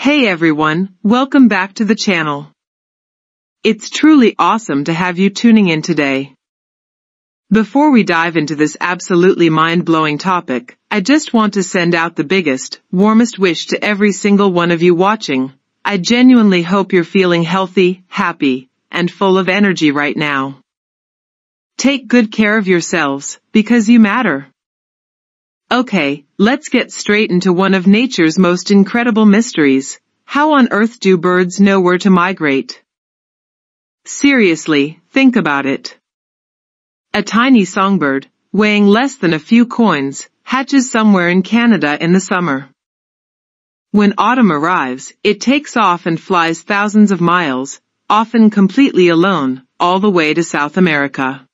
Hey everyone, welcome back to the channel. It's truly awesome to have you tuning in today. Before we dive into this absolutely mind-blowing topic, I just want to send out the biggest, warmest wish to every single one of you watching. I genuinely hope you're feeling healthy, happy, and full of energy right now. Take good care of yourselves, because you matter. Okay, let's get straight into one of nature's most incredible mysteries. How on earth do birds know where to migrate? Seriously, think about it. A tiny songbird, weighing less than a few coins, hatches somewhere in Canada in the summer. When autumn arrives, it takes off and flies thousands of miles, often completely alone, all the way to South America.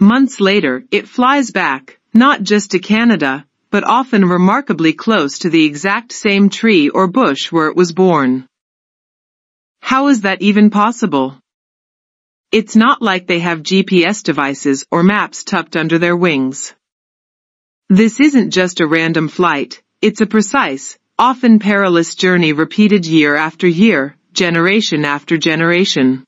Months later, it flies back, not just to Canada, but often remarkably close to the exact same tree or bush where it was born. How is that even possible? It's not like they have GPS devices or maps tucked under their wings. This isn't just a random flight, it's a precise, often perilous journey repeated year after year, generation after generation.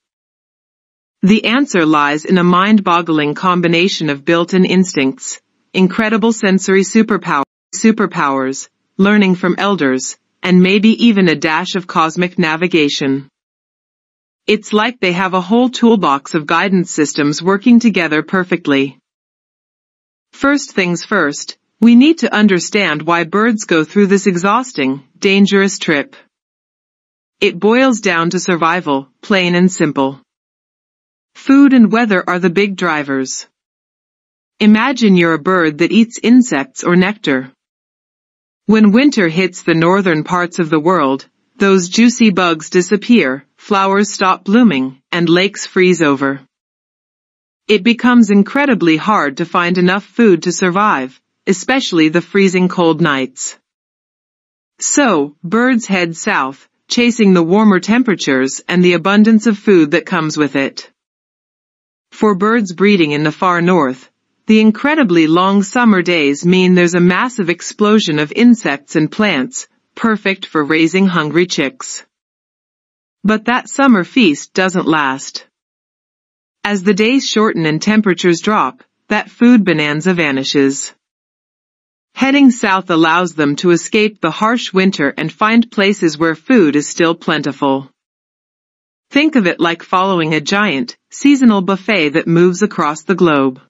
The answer lies in a mind-boggling combination of built-in instincts, incredible sensory superpowers, learning from elders, and maybe even a dash of cosmic navigation. It's like they have a whole toolbox of guidance systems working together perfectly. First things first, we need to understand why birds go through this exhausting, dangerous trip. It boils down to survival, plain and simple. Food and weather are the big drivers. Imagine you're a bird that eats insects or nectar. When winter hits the northern parts of the world, those juicy bugs disappear, flowers stop blooming, and lakes freeze over. It becomes incredibly hard to find enough food to survive, especially the freezing cold nights. So, birds head south, chasing the warmer temperatures and the abundance of food that comes with it. For birds breeding in the far north, the incredibly long summer days mean there's a massive explosion of insects and plants, perfect for raising hungry chicks. But that summer feast doesn't last. As the days shorten and temperatures drop, that food bonanza vanishes. Heading south allows them to escape the harsh winter and find places where food is still plentiful. Think of it like following a giant, seasonal buffet that moves across the globe.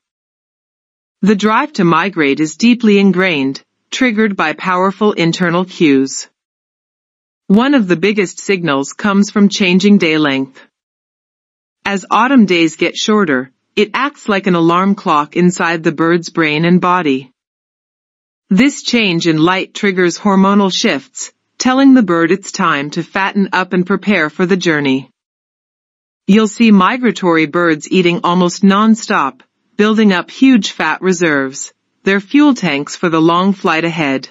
The drive to migrate is deeply ingrained, triggered by powerful internal cues. One of the biggest signals comes from changing day length. As autumn days get shorter, it acts like an alarm clock inside the bird's brain and body. This change in light triggers hormonal shifts, telling the bird it's time to fatten up and prepare for the journey. You'll see migratory birds eating almost non-stop, building up huge fat reserves, their fuel tanks for the long flight ahead.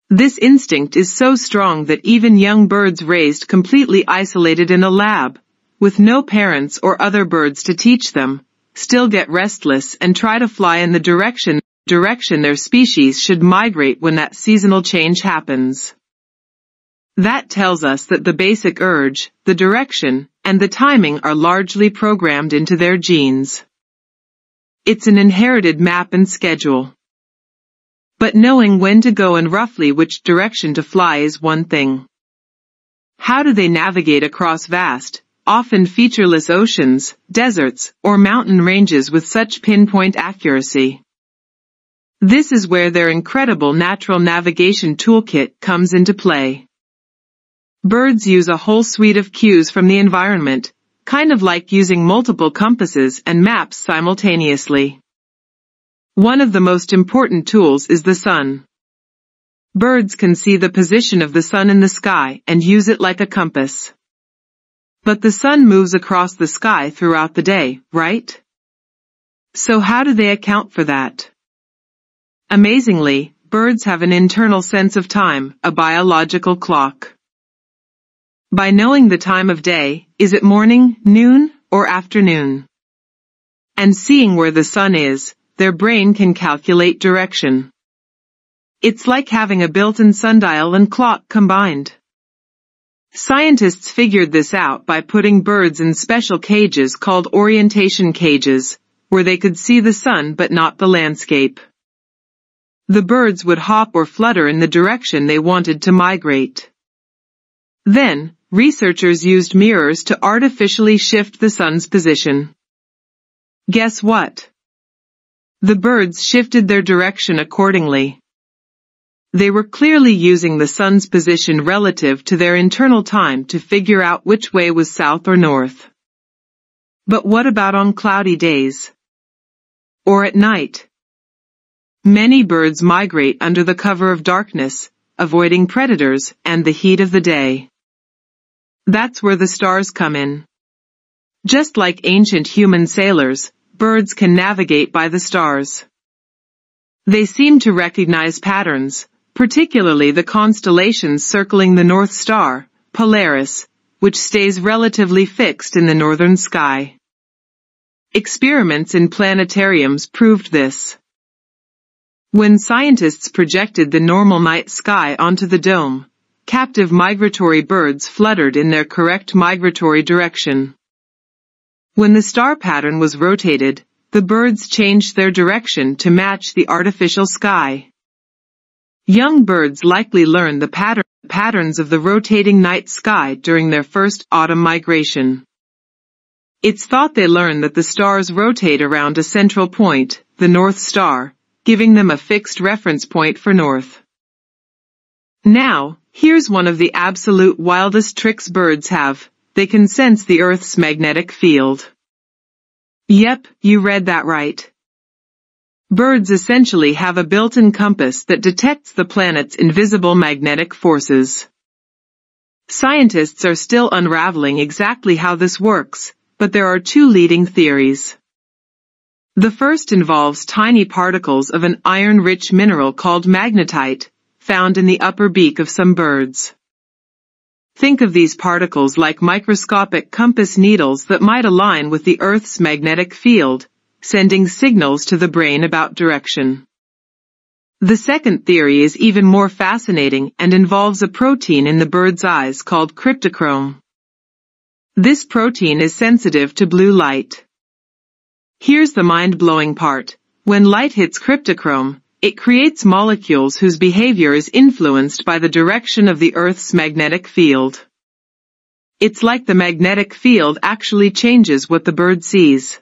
This instinct is so strong that even young birds raised completely isolated in a lab, with no parents or other birds to teach them, still get restless and try to fly in the direction their species should migrate when that seasonal change happens. That tells us that the basic urge, the direction, and the timing are largely programmed into their genes. It's an inherited map and schedule. But knowing when to go and roughly which direction to fly is one thing. How do they navigate across vast, often featureless oceans, deserts, or mountain ranges with such pinpoint accuracy? This is where their incredible natural navigation toolkit comes into play. Birds use a whole suite of cues from the environment, kind of like using multiple compasses and maps simultaneously. One of the most important tools is the sun. Birds can see the position of the sun in the sky and use it like a compass. But the sun moves across the sky throughout the day, right? So how do they account for that? Amazingly, birds have an internal sense of time, a biological clock. By knowing the time of day, is it morning, noon, or afternoon? And seeing where the sun is, their brain can calculate direction. It's like having a built-in sundial and clock combined. Scientists figured this out by putting birds in special cages called orientation cages, where they could see the sun but not the landscape. The birds would hop or flutter in the direction they wanted to migrate. Then, researchers used mirrors to artificially shift the sun's position. Guess what? The birds shifted their direction accordingly. They were clearly using the sun's position relative to their internal time to figure out which way was south or north. But what about on cloudy days? Or at night? Many birds migrate under the cover of darkness, avoiding predators and the heat of the day. That's where the stars come in. Just like ancient human sailors, birds can navigate by the stars. They seem to recognize patterns, particularly the constellations circling the North Star, Polaris, which stays relatively fixed in the northern sky. Experiments in planetariums proved this. When scientists projected the normal night sky onto the dome, captive migratory birds fluttered in their correct migratory direction. When the star pattern was rotated, the birds changed their direction to match the artificial sky. Young birds likely learn the patterns of the rotating night sky during their first autumn migration. It's thought they learn that the stars rotate around a central point, the North Star, giving them a fixed reference point for north. Now, here's one of the absolute wildest tricks birds have. They can sense the Earth's magnetic field. Yep, you read that right. Birds essentially have a built-in compass that detects the planet's invisible magnetic forces. Scientists are still unraveling exactly how this works, but there are two leading theories. The first involves tiny particles of an iron-rich mineral called magnetite, found in the upper beak of some birds. Think of these particles like microscopic compass needles that might align with the Earth's magnetic field, sending signals to the brain about direction. The second theory is even more fascinating and involves a protein in the bird's eyes called cryptochrome. This protein is sensitive to blue light. Here's the mind-blowing part. When light hits cryptochrome, it creates molecules whose behavior is influenced by the direction of the Earth's magnetic field. It's like the magnetic field actually changes what the bird sees.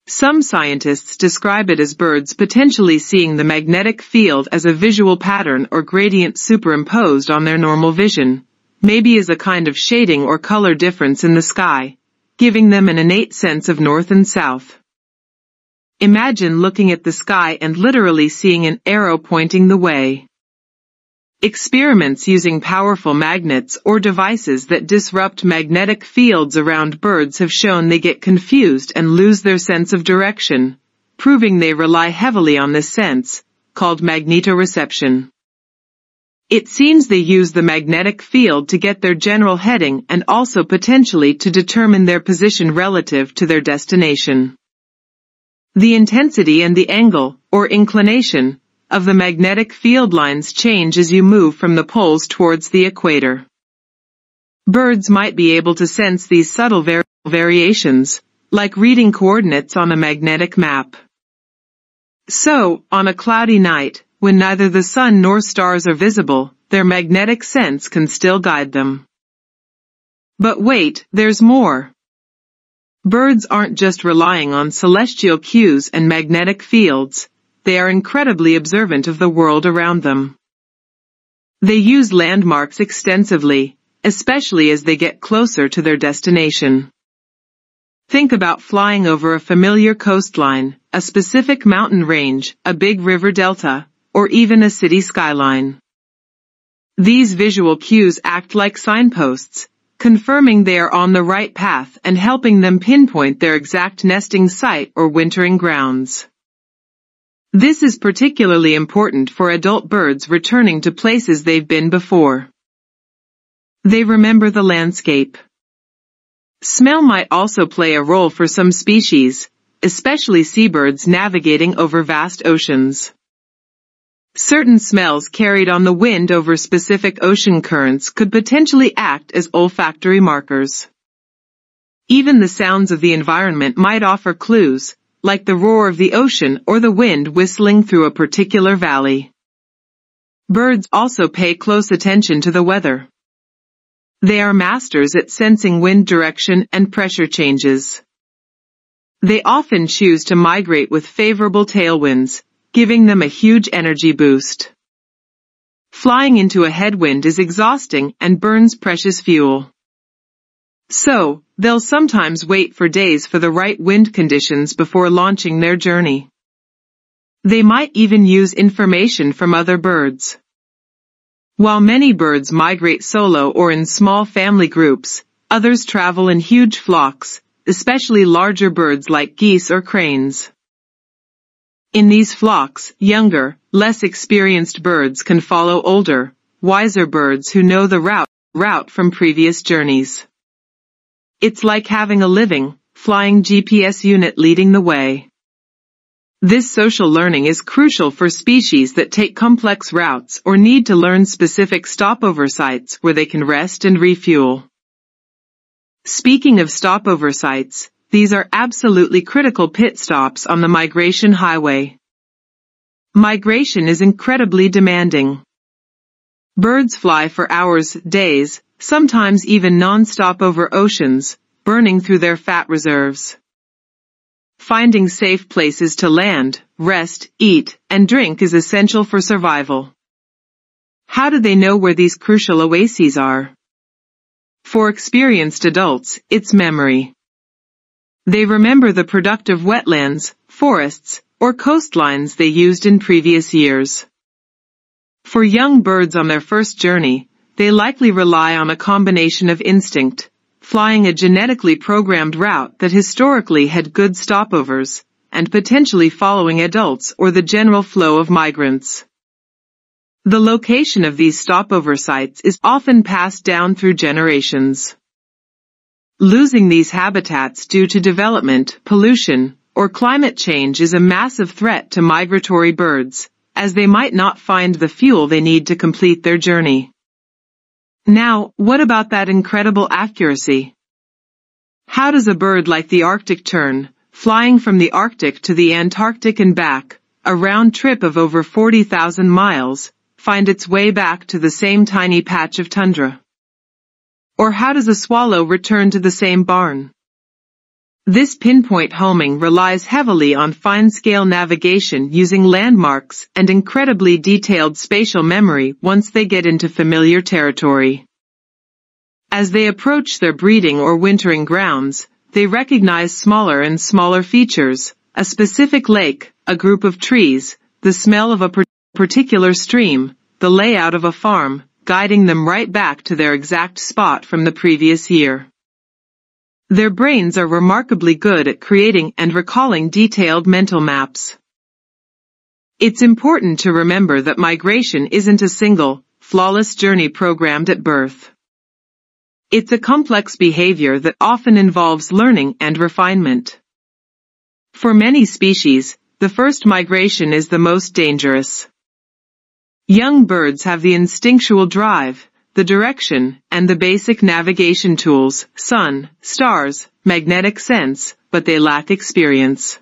Some scientists describe it as birds potentially seeing the magnetic field as a visual pattern or gradient superimposed on their normal vision, maybe as a kind of shading or color difference in the sky, giving them an innate sense of north and south. Imagine looking at the sky and literally seeing an arrow pointing the way. Experiments using powerful magnets or devices that disrupt magnetic fields around birds have shown they get confused and lose their sense of direction, proving they rely heavily on this sense, called magnetoreception. It seems they use the magnetic field to get their general heading and also potentially to determine their position relative to their destination. The intensity and the angle, or inclination, of the magnetic field lines change as you move from the poles towards the equator. Birds might be able to sense these subtle variations, like reading coordinates on a magnetic map. So, on a cloudy night, when neither the sun nor stars are visible, their magnetic sense can still guide them. But wait, there's more. Birds aren't just relying on celestial cues and magnetic fields, they are incredibly observant of the world around them. They use landmarks extensively, especially as they get closer to their destination. Think about flying over a familiar coastline, a specific mountain range, a big river delta, or even a city skyline. These visual cues act like signposts, confirming they are on the right path and helping them pinpoint their exact nesting site or wintering grounds. This is particularly important for adult birds returning to places they've been before. They remember the landscape. Smell might also play a role for some species, especially seabirds navigating over vast oceans. Certain smells carried on the wind over specific ocean currents could potentially act as olfactory markers. Even the sounds of the environment might offer clues, like the roar of the ocean or the wind whistling through a particular valley. Birds also pay close attention to the weather. They are masters at sensing wind direction and pressure changes. They often choose to migrate with favorable tailwinds, giving them a huge energy boost. Flying into a headwind is exhausting and burns precious fuel. So, they'll sometimes wait for days for the right wind conditions before launching their journey. They might even use information from other birds. While many birds migrate solo or in small family groups, others travel in huge flocks, especially larger birds like geese or cranes. In these flocks, younger, less experienced birds can follow older, wiser birds who know the route from previous journeys. It's like having a living, flying GPS unit leading the way. This social learning is crucial for species that take complex routes or need to learn specific stopover sites where they can rest and refuel. Speaking of stopover sites, these are absolutely critical pit stops on the migration highway. Migration is incredibly demanding. Birds fly for hours, days, sometimes even non-stop over oceans, burning through their fat reserves. Finding safe places to land, rest, eat, and drink is essential for survival. How do they know where these crucial oases are? For experienced adults, it's memory. They remember the productive wetlands, forests, or coastlines they used in previous years. For young birds on their first journey, they likely rely on a combination of instinct, flying a genetically programmed route that historically had good stopovers, and potentially following adults or the general flow of migrants. The location of these stopover sites is often passed down through generations. Losing these habitats due to development, pollution, or climate change is a massive threat to migratory birds, as they might not find the fuel they need to complete their journey. Now, what about that incredible accuracy? How does a bird like the Arctic tern, flying from the Arctic to the Antarctic and back, a round trip of over 40,000 miles, find its way back to the same tiny patch of tundra? Or how does a swallow return to the same barn? This pinpoint homing relies heavily on fine-scale navigation using landmarks and incredibly detailed spatial memory once they get into familiar territory. As they approach their breeding or wintering grounds, they recognize smaller and smaller features, a specific lake, a group of trees, the smell of a particular stream, the layout of a farm, guiding them right back to their exact spot from the previous year. Their brains are remarkably good at creating and recalling detailed mental maps. It's important to remember that migration isn't a single, flawless journey programmed at birth. It's a complex behavior that often involves learning and refinement. For many species, the first migration is the most dangerous. Young birds have the instinctual drive, the direction, and the basic navigation tools, sun, stars, magnetic sense, but they lack experience.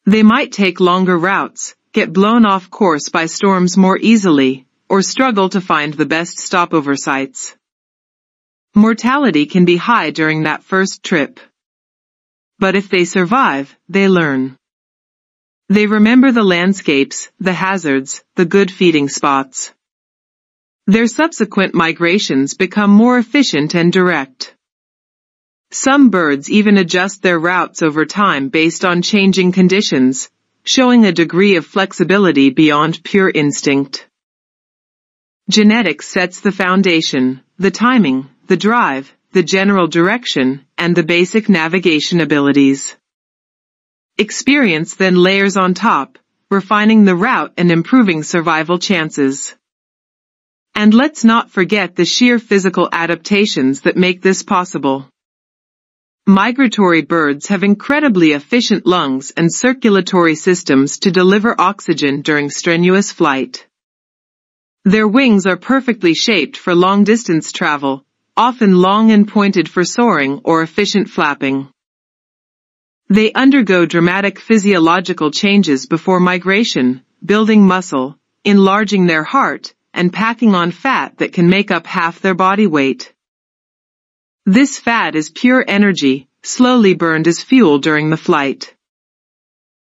They might take longer routes, get blown off course by storms more easily, or struggle to find the best stopover sites. Mortality can be high during that first trip. But if they survive, they learn. They remember the landscapes, the hazards, the good feeding spots. Their subsequent migrations become more efficient and direct. Some birds even adjust their routes over time based on changing conditions, showing a degree of flexibility beyond pure instinct. Genetics sets the foundation, the timing, the drive, the general direction, and the basic navigation abilities. Experience then layers on top, refining the route and improving survival chances. And let's not forget the sheer physical adaptations that make this possible. Migratory birds have incredibly efficient lungs and circulatory systems to deliver oxygen during strenuous flight. Their wings are perfectly shaped for long-distance travel, often long and pointed for soaring or efficient flapping. They undergo dramatic physiological changes before migration, building muscle, enlarging their heart, and packing on fat that can make up half their body weight. This fat is pure energy, slowly burned as fuel during the flight.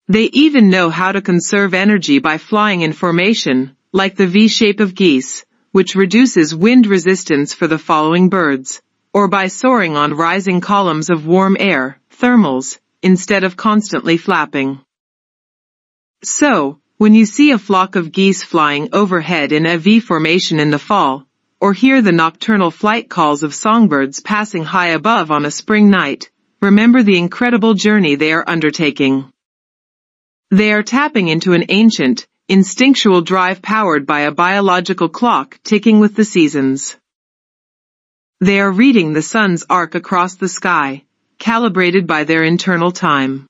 They even know how to conserve energy by flying in formation, like the V shape of geese, which reduces wind resistance for the following birds, or by soaring on rising columns of warm air, thermals, instead of constantly flapping. So, when you see a flock of geese flying overhead in a V formation in the fall, or hear the nocturnal flight calls of songbirds passing high above on a spring night, remember the incredible journey they are undertaking. They are tapping into an ancient, instinctual drive powered by a biological clock ticking with the seasons. They are reading the sun's arc across the sky, calibrated by their internal time.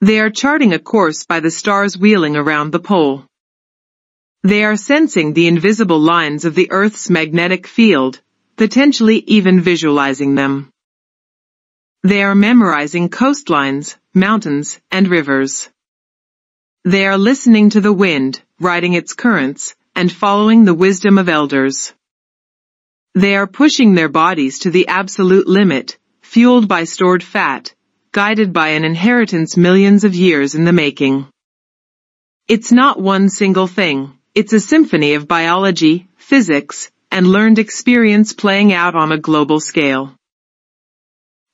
They are charting a course by the stars wheeling around the pole. They are sensing the invisible lines of the Earth's magnetic field, potentially even visualizing them. They are memorizing coastlines, mountains, and rivers. They are listening to the wind, riding its currents, and following the wisdom of elders. They are pushing their bodies to the absolute limit, fueled by stored fat, guided by an inheritance millions of years in the making. It's not one single thing. It's a symphony of biology, physics, and learned experience playing out on a global scale.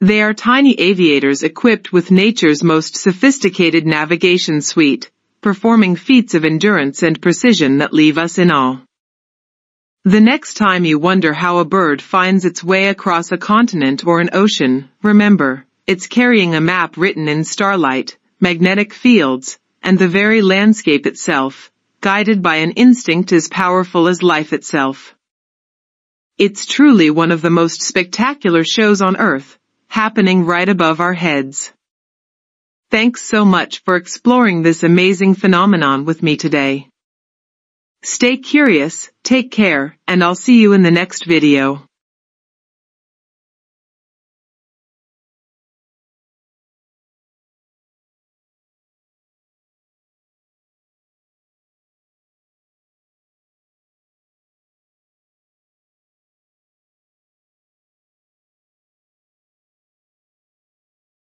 They are tiny aviators equipped with nature's most sophisticated navigation suite, performing feats of endurance and precision that leave us in awe. The next time you wonder how a bird finds its way across a continent or an ocean, remember, it's carrying a map written in starlight, magnetic fields, and the very landscape itself, guided by an instinct as powerful as life itself. It's truly one of the most spectacular shows on Earth, happening right above our heads. Thanks so much for exploring this amazing phenomenon with me today. Stay curious, take care, and I'll see you in the next video.